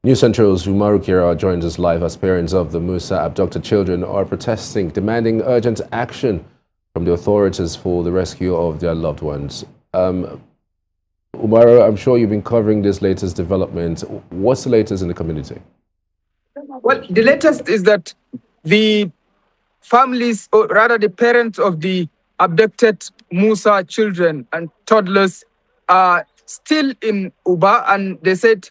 News Central's Umaru Kirawa joins us live as parents of the Mussa abducted children are protesting, demanding urgent action from the authorities for the rescue of their loved ones. Umaru, I'm sure you've been covering this latest development. What's the latest in the community? Well, the latest is that the families, or rather the parents of the abducted Mussa children and toddlers are still in Uba, and they said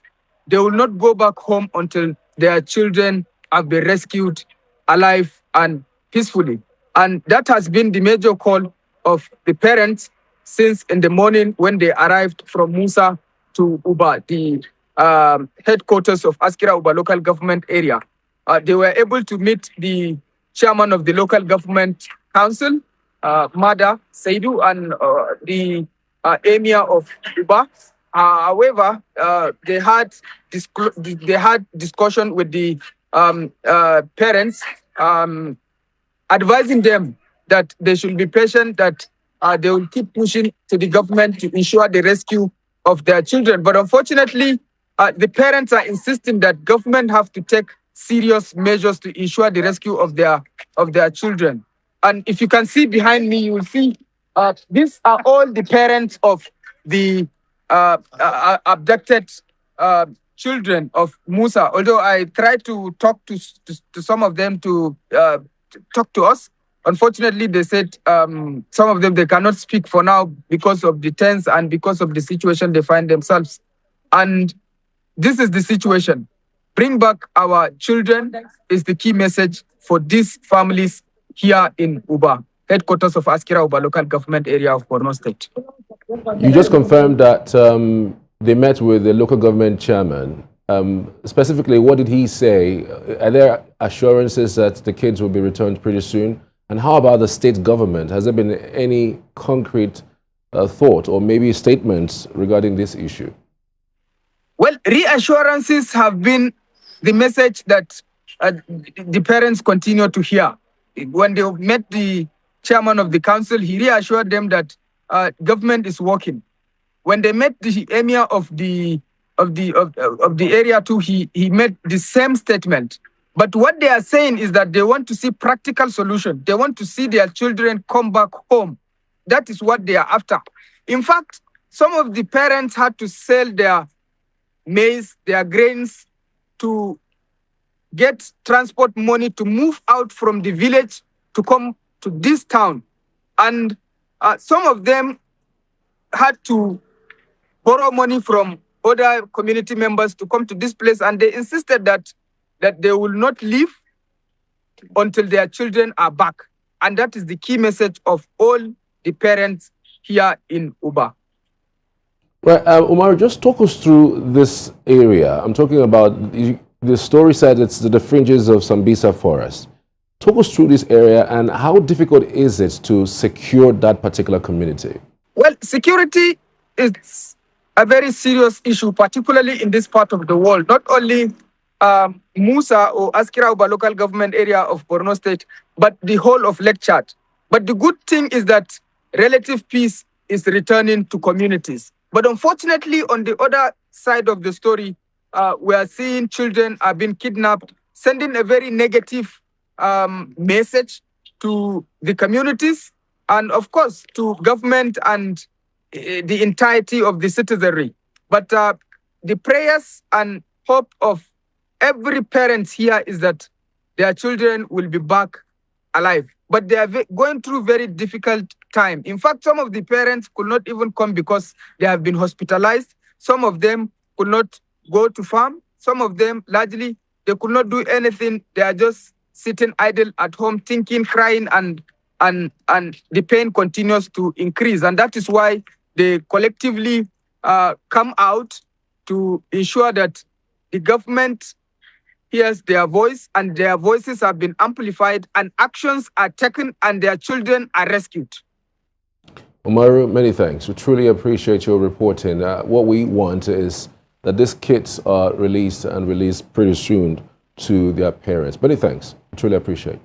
they will not go back home until their children have been rescued alive and peacefully. And that has been the major call of the parents since in the morning when they arrived from Mussa to Uba, the headquarters of Askira Uba local government area. They were able to meet the chairman of the local government council, Mada Saidu, and the emir of Uba. However, they had discussion with the parents, advising them that they should be patient, that they will keep pushing to the government to ensure the rescue of their children. But unfortunately, the parents are insisting that government have to take serious measures to ensure the rescue of their children. And if you can see behind me, you will see these are all the parents of the abducted children of Mussa. Although I tried to talk to some of them to talk to us, unfortunately they said some of them they cannot speak for now because of the tense and because of the situation they find themselves. And this is the situation. Bring back our children is the key message for these families here in Uba, headquarters of Askira Uba local government area of Borno State. You just confirmed that they met with the local government chairman. Specifically, what did he say? Are there assurances that the kids will be returned pretty soon? And how about the state government? Has there been any concrete thought or maybe statements regarding this issue? Well, reassurances have been the message that the parents continue to hear. When they met the chairman of the council, he reassured them that government is working. When they met the emir of the area too, he made the same statement. But what they are saying is that they want to see practical solution. They want to see their children come back home. That is what they are after. In fact, some of the parents had to sell their maize, their grains, to get transport money to move out from the village to come to this town. And some of them had to borrow money from other community members to come to this place, and they insisted that they will not leave until their children are back. And that is the key message of all the parents here in Uba. Right, Umaru, just talk us through this area. I'm talking about, the story said it's the fringes of Sambisa Forest. Talk us through this area and how difficult is it to secure that particular community? Well, security is a very serious issue, particularly in this part of the world. Not only Mussa or Askira Uba local government area of Borno State, but the whole of Lake Chad. But the good thing is that relative peace is returning to communities. But unfortunately, on the other side of the story, we are seeing children are being kidnapped, sending a very negative message to the communities and, of course, to government and the entirety of the citizenry. But the prayers and hope of every parent here is that their children will be back alive. But they are going through very difficult time. In fact, some of the parents could not even come because they have been hospitalized. Some of them could not go to farm. Some of them, largely, they could not do anything. They are just sitting idle at home, thinking, crying, and the pain continues to increase. And that is why they collectively come out to ensure that the government hears their voice, and their voices have been amplified, and actions are taken, and their children are rescued. Umaru, many thanks. We truly appreciate your reporting. What we want is that these kids are released and released pretty soon to their parents. Many thanks. We truly appreciate it.